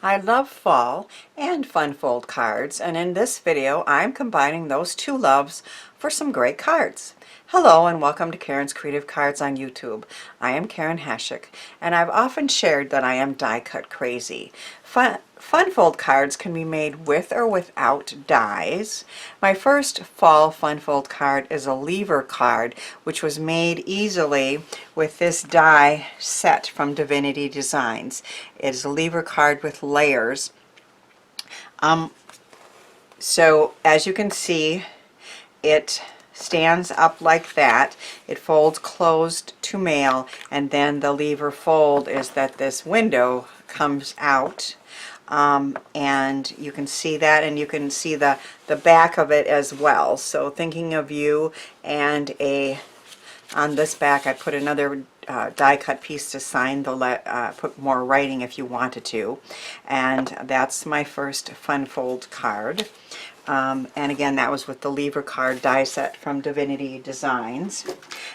I love fall and fun fold cards, and in this video I'm combining those two loves for some great cards. Hello and welcome to Karen's Creative Cards on YouTube. I am Karen Hashik, and I've often shared that I am die cut crazy. Fun fold cards can be made with or without dies. My first fall fun fold card is a lever card, which was made easily with this die set from Divinity Designs. It is a lever card with layers. So as you can see, it stands up like that. It folds closed to mail, and then the lever fold is that this window comes out. And you can see that, and you can see the back of it as well. So thinking of you, and on this back I put another die cut piece to sign the put more writing if you wanted to. And that's my first fun fold card. And again, that was with the lever card die set from Divinity Designs.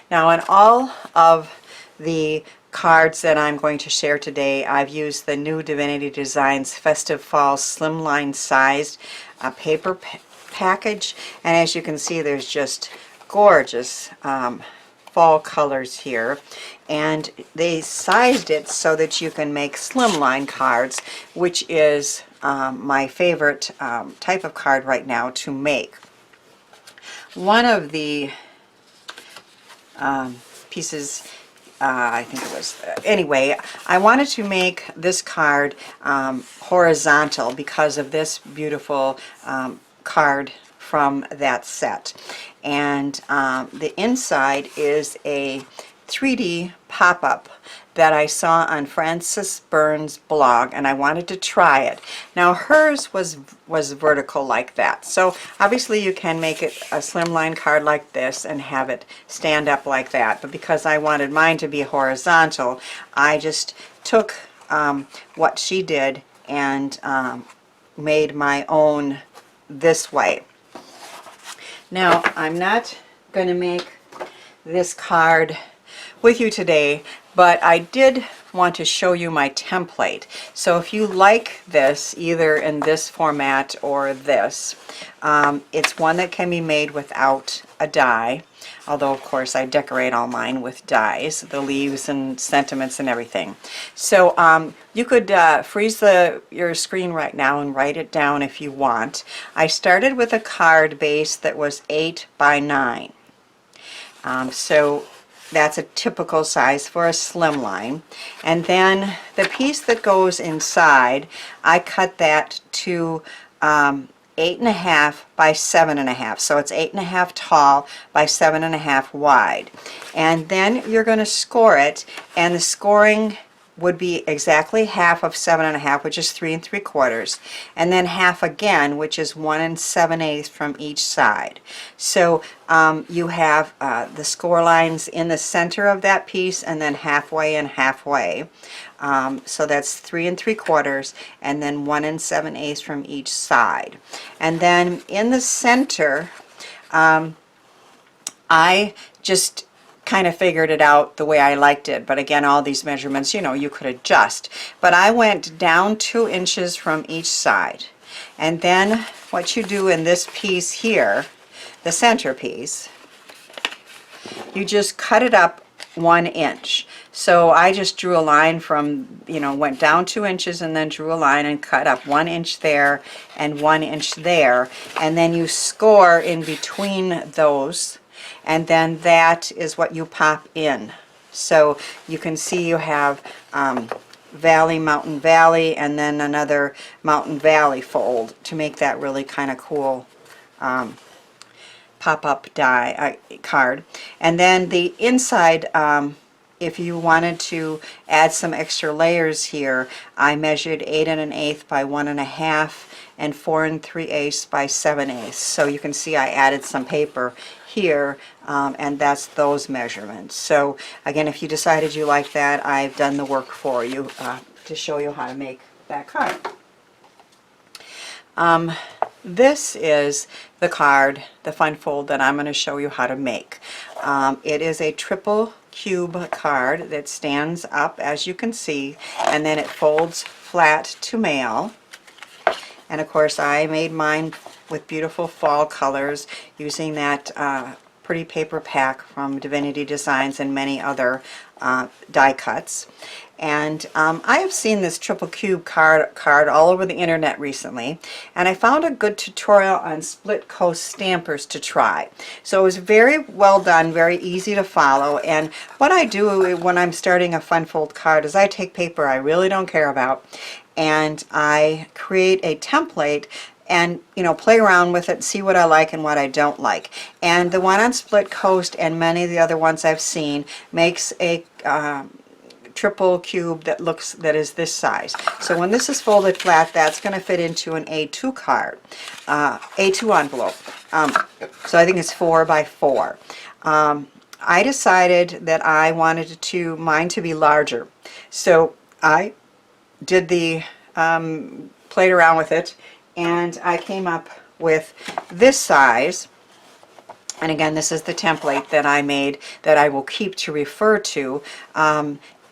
Now, in all of the cards that I'm going to share today, I've used the new Divinity Designs Festive Fall Slimline Sized paper package, and as you can see, there's just gorgeous fall colors here, and they sized it so that you can make slimline cards, which is my favorite type of card right now to make. One of the pieces, I think it was, anyway, I wanted to make this card horizontal because of this beautiful card from that set. And the inside is a 3D pop-up that I saw on Frances Burns' blog, and I wanted to try it. Now hers was vertical like that, so obviously you can make it a slimline card like this and have it stand up like that, but because I wanted mine to be horizontal, I just took what she did and made my own this way. Now, I'm not going to make this card with you today, but I did want to show you my template. So if you like this, either in this format or this, it's one that can be made without a die, although of course I decorate all mine with dies, the leaves and sentiments and everything. So you could freeze your screen right now and write it down if you want. I started with a card base that was 8 by 9. So that's a typical size for a slimline. And then the piece that goes inside, I cut that to 8.5 by 7.5. So it's 8.5 tall by 7.5 wide. And then you're going to score it, and the scoring would be exactly half of 7.5, which is 3 3/4, and then half again, which is 1 7/8 from each side. So you have the score lines in the center of that piece, and then halfway and halfway. So that's 3 3/4, and then 1 7/8 from each side. And then in the center, I just kind of figured it out the way I liked it, but again, all these measurements, you know, you could adjust. But I went down 2 inches from each side. And then what you do in this piece here, the center piece, you just cut it up 1 inch. So I just drew a line from, you know, went down 2 inches and then drew a line and cut up 1 inch there and 1 inch there, and then you score in between those, and then that is what you pop in. So you can see you have valley, mountain, valley, and then another mountain, valley fold to make that really kind of cool pop-up die card. And then the inside, if you wanted to add some extra layers here, I measured 8 1/8 by 1 1/2 and 4 3/8 by 7/8. So you can see I added some paper here, and that's those measurements. So again, if you decided you like that, I've done the work for you to show you how to make that card. This is the card, the fun fold that I'm going to show you how to make. It is a triple cube card that stands up, as you can see, and then it folds flat to mail. And of course I made mine with beautiful fall colors using that pretty paper pack from Divinity Designs and many other die cuts. And I have seen this triple cube card all over the internet recently, and I found a good tutorial on split coast stampers to try. So it was very well done, very easy to follow. And what I do when I'm starting a fun fold card is I take paper I really don't care about and I create a template and, you know, play around with it, see what I like and what I don't like. And the one on Split Coast and many of the other ones I've seen makes a triple cube that is this size. So when this is folded flat, that's going to fit into an A2 card, A2 envelope. So I think it's 4 by 4. I decided that I wanted mine to be larger. So I did the played around with it, and I came up with this size. And again, this is the template that I made that I will keep to refer to.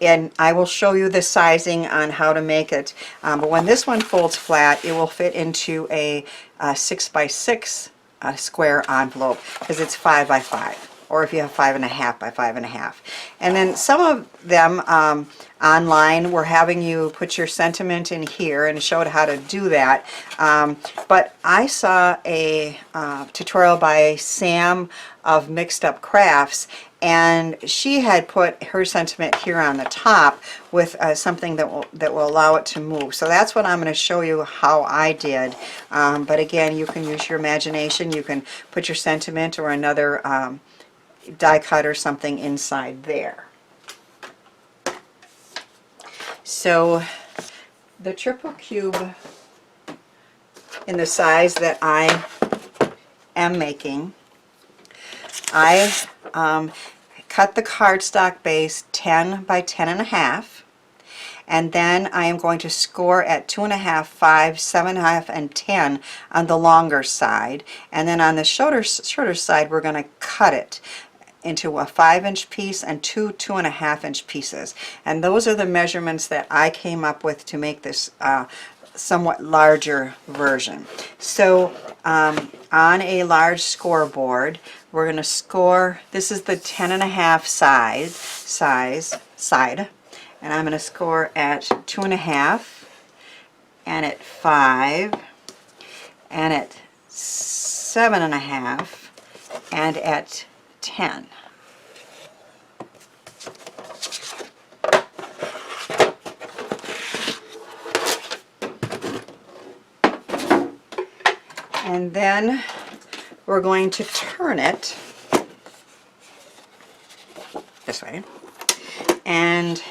And I will show you the sizing on how to make it. But when this one folds flat, it will fit into a 6 by 6 square envelope because it's 5 by 5. Or if you have 5.5 by 5.5. And then some of them online were having you put your sentiment in here and showed how to do that. But I saw a tutorial by Sam of Mixed Up Crafts, and she had put her sentiment here on the top with something that will allow it to move. So that's what I'm going to show you how I did. But again, you can use your imagination. You can put your sentiment or another die cut or something inside there. So the triple cube in the size that I am making, I cut the cardstock base 10 by 10.5, and then I am going to score at 2.5, 5, 7.5, and 10 on the longer side, and then on the shorter side we're going to cut it into a 5-inch piece and two 2.5-inch pieces. And those are the measurements that I came up with to make this somewhat larger version. So on a large scoreboard, we're going to score, this is the 10.5 side, and I'm going to score at 2.5, and at 5, and at 7.5, and at 10. And then we're going to turn it this way and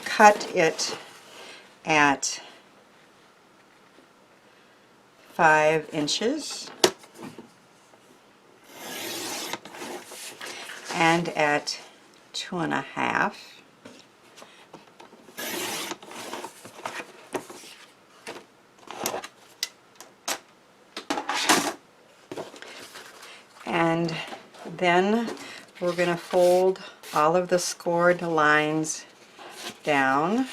cut it at 5 inches and at 2.5. And then we're going to fold all of the scored lines down.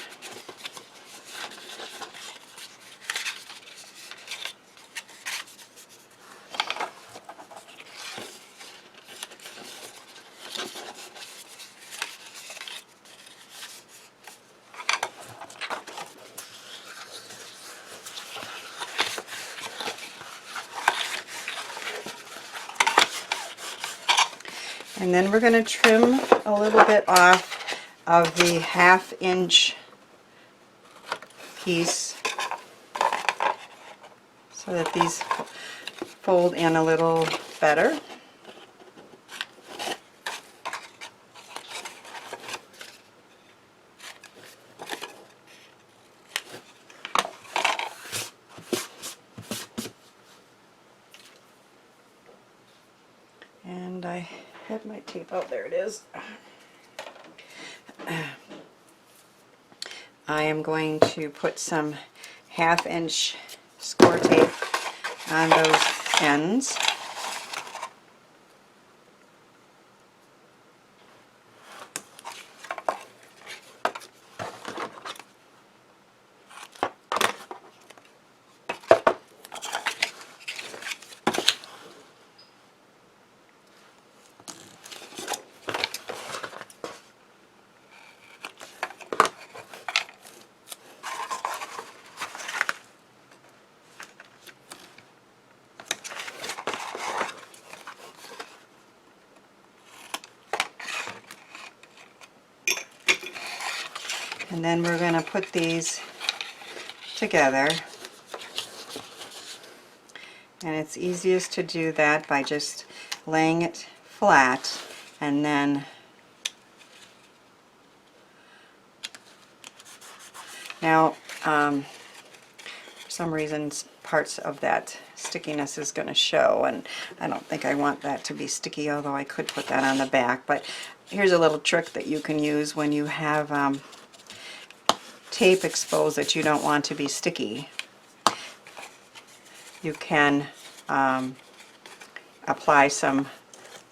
And then we're going to trim a little bit off of the 1/2-inch piece so that these fold in a little better. And I had my tape out, there it is. I am going to put some 1/2-inch score tape on those ends. And then we're going to put these together. And it's easiest to do that by just laying it flat, and then now for some reason parts of that stickiness is going to show, and I don't think I want that to be sticky, although I could put that on the back. But here's a little trick that you can use when you have tape exposed that you don't want to be sticky. You can apply some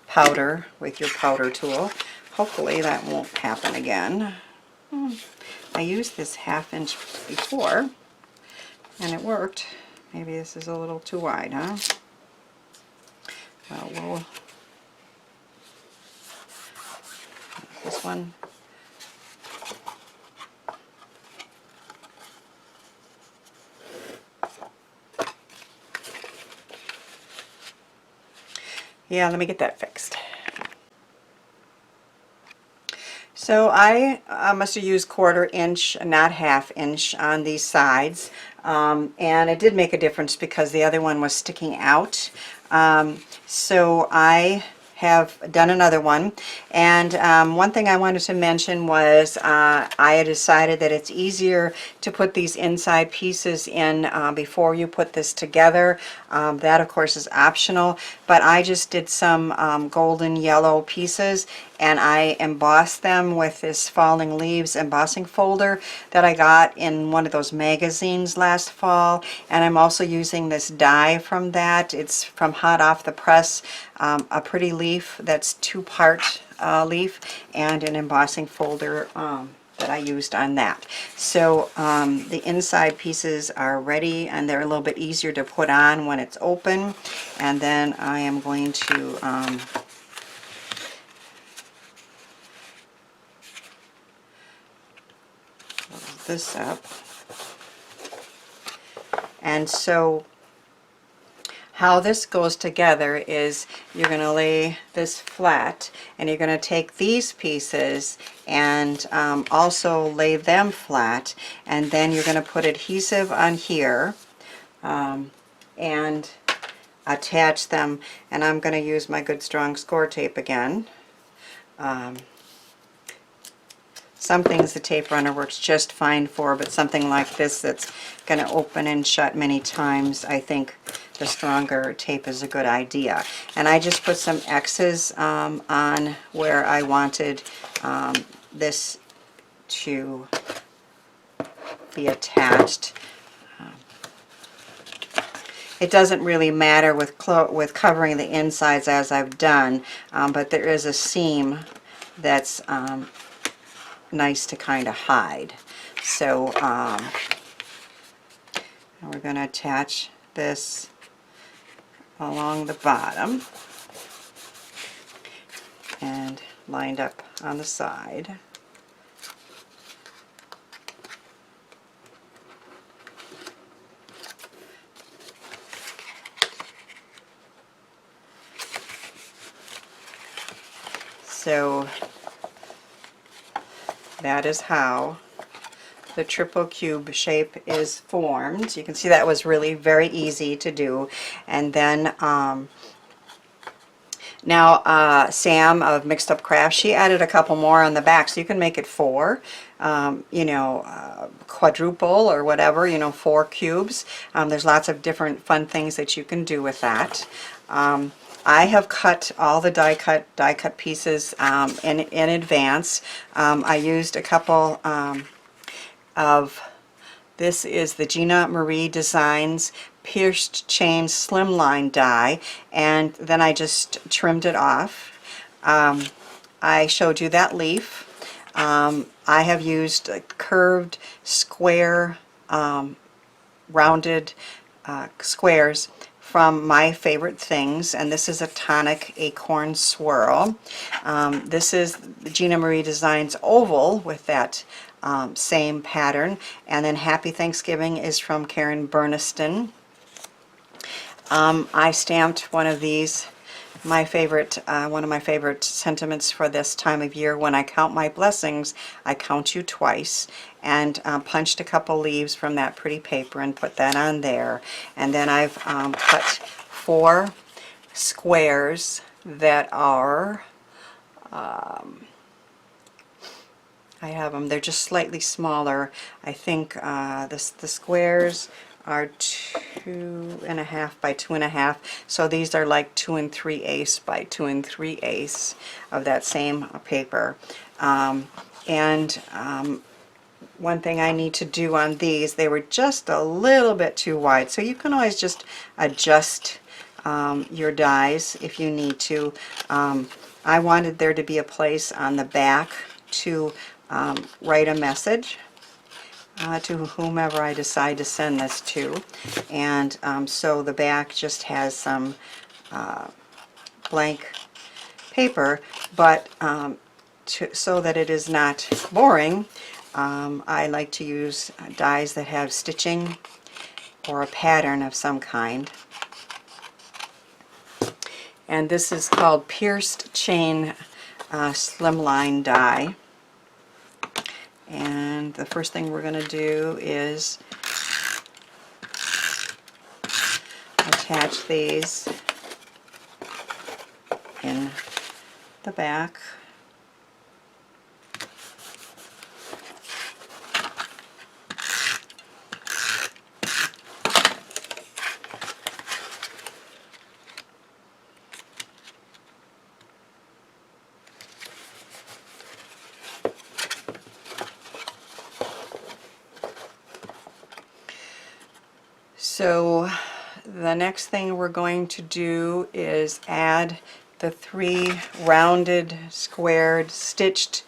powder with your powder tool. Hopefully that won't happen again. I used this 1/2 inch before and it worked. Maybe this is a little too wide, huh? Well, we'll this one. Yeah, let me get that fixed. So I must have used 1/4 inch, not 1/2 inch on these sides, and it did make a difference because the other one was sticking out. So I have done another one, and one thing I wanted to mention was I had decided that it's easier to put these inside pieces in before you put this together. That of course is optional, but I just did some golden yellow pieces and I embossed them with this falling leaves embossing folder that I got in one of those magazines last fall. And I'm also using this die from that. It's from hot off the press, a pretty leaf that's 2-part leaf, and an embossing folder that I used on that. So the inside pieces are ready, and they're a little bit easier to put on when it's open. And then I am going to close this up. And so how this goes together is you're going to lay this flat, and you're going to take these pieces and also lay them flat, and then you're going to put adhesive on here and attach them. And I'm going to use my good strong score tape again. Some things the tape runner works just fine for, but something like this that's going to open and shut many times, I think the stronger tape is a good idea. And I just put some X's on where I wanted this to be attached. It doesn't really matter with covering the insides as I've done, but there is a seam that's nice to kind of hide. So we're going to attach this along the bottom and lined up on the side. So that is how the triple cube shape is formed. You can see that was really very easy to do. And then now Sam of Mixed Up Crafts, she added a couple more on the back, so you can make it 4, you know, quadruple or whatever, you know, 4 cubes. There's lots of different fun things that you can do with that. I have cut all the die cut pieces in advance. I used a couple of, this is the Divinity Designs pierced chain slimline die, and then I just trimmed it off. I showed you that leaf. I have used curved square rounded squares from My Favorite Things, and this is a tonic acorn swirl. This is the Divinity Designs oval with that same pattern, and then Happy Thanksgiving is from Burniston. I stamped one of these my favorite, one of my favorite sentiments for this time of year: when I count my blessings, I count you twice. And punched a couple leaves from that pretty paper and put that on there. And then I've cut 4 squares that are, I have them, they're just slightly smaller. I think the squares are 2.5 by 2.5, so these are like 2 3/8 by 2 3/8 of that same paper. One thing I need to do on these, they were just a little bit too wide, so you can always just adjust your dies if you need to. I wanted there to be a place on the back to write a message to whomever I decide to send this to, and so the back just has some blank paper, but so that it is not boring, I like to use dies that have stitching or a pattern of some kind. And this is called Pierced Chain Slimline Die. And the first thing we're going to do is attach these in the back. So the next thing we're going to do is add the 3 rounded, squared, stitched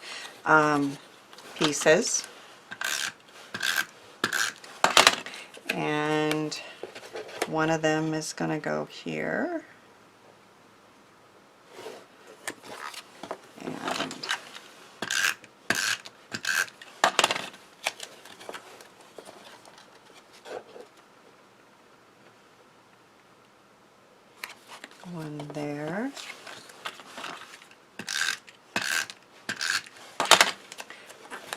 pieces. And one of them is going to go here. And one there.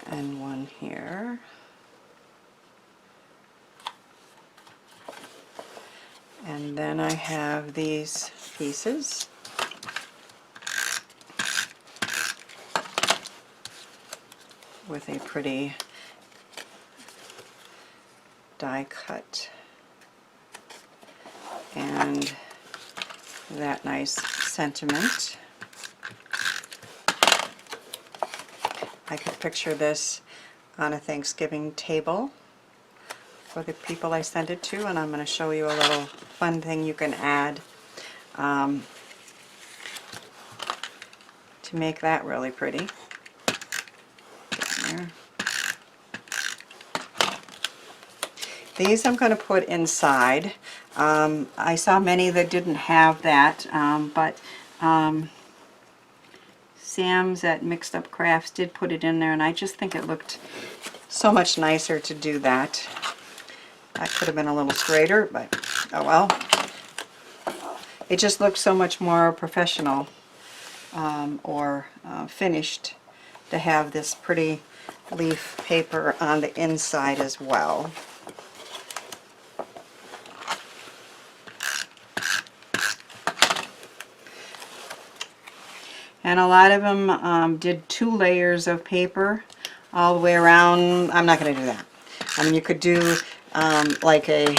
And one here. And then I have these pieces. With a pretty die cut and that nice sentiment. I could picture this on a Thanksgiving table for the people I send it to, and I'm going to show you a little fun thing you can add to make that really pretty. There. These I'm going to put inside. I saw many that didn't have that, but Sam's at Mixed Up Crafts did put it in there, and I just think it looked so much nicer to do that. That could have been a little straighter, but oh well. It just looks so much more professional or finished to have this pretty leaf paper on the inside as well. And a lot of them did 2 layers of paper all the way around. I'm not going to do that. I mean, you could do like a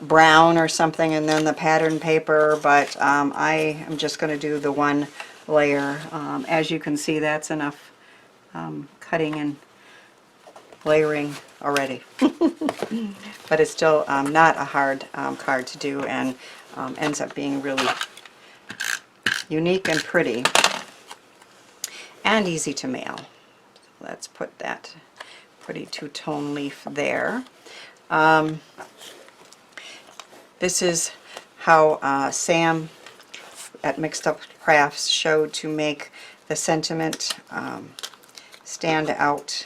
brown or something and then the pattern paper, but I am just going to do the 1 layer. As you can see, that's enough cutting and layering already. But it's still not a hard card to do, and ends up being really unique and pretty and easy to mail. Let's put that pretty 2-tone leaf there. This is how Sam at Mixed Up Crafts showed to make the sentiment stand out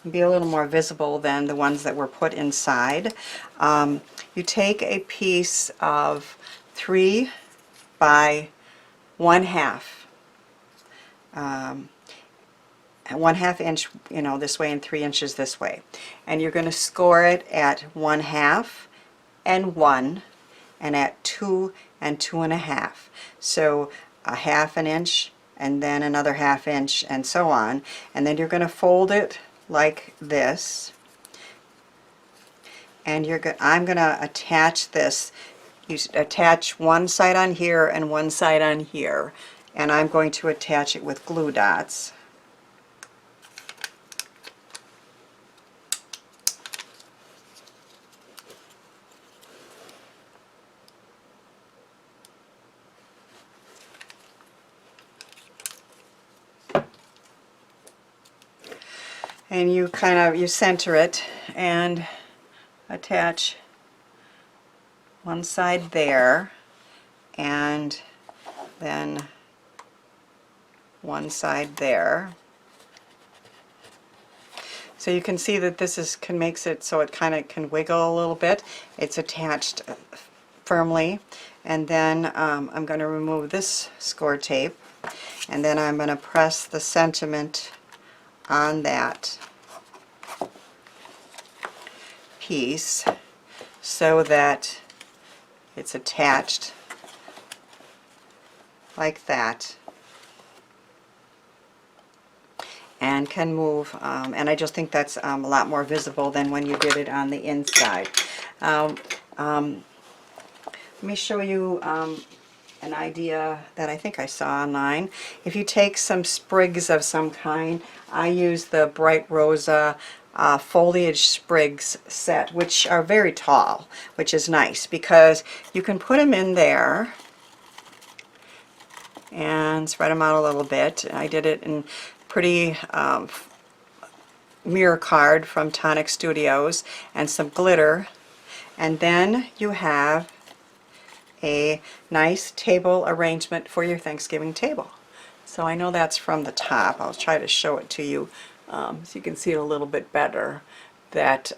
and be a little more visible than the ones that were put inside. You take a piece of 3 by 1/2. 1/2 inch, you know, this way and 3 inches this way. And you're going to score it at 1/2 and 1 and at 2 and 2.5. So a 1/2 inch and then another 1/2 inch and so on. And then you're going to fold it like this. And I'm going to attach this. You attach one side on here and one side on here. And I'm going to attach it with glue dots. And you you center it and attach one side there and then one side there. So you can see that this makes it so it kind of can wiggle a little bit. It's attached firmly. And then I'm going to remove this score tape, and then I'm going to press the sentiment on that piece so that it's attached like that and can move, and I just think that's a lot more visible than when you did it on the inside. Let me show you an idea that I think I saw online. If you take some sprigs of some kind, I use the Bright Rosa foliage sprigs set, which are very tall, which is nice because you can put them in there and spread them out a little bit. I did it in pretty mirror card from Tonic Studios and some glitter, and then you have a nice table arrangement for your Thanksgiving table. So I know that's from the top. I'll try to show it to you so you can see it a little bit better. That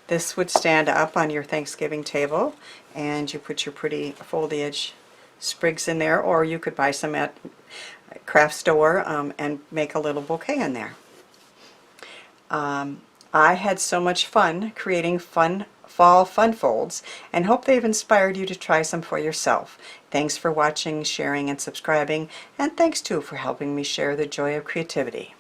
this would stand up on your Thanksgiving table, and you put your pretty foliage sprigs in there, or you could buy some at a craft store and make a little bouquet in there. I had so much fun creating fall fun folds, and hope they've inspired you to try some for yourself. Thanks for watching, sharing, and subscribing, and thanks too for helping me share the joy of creativity.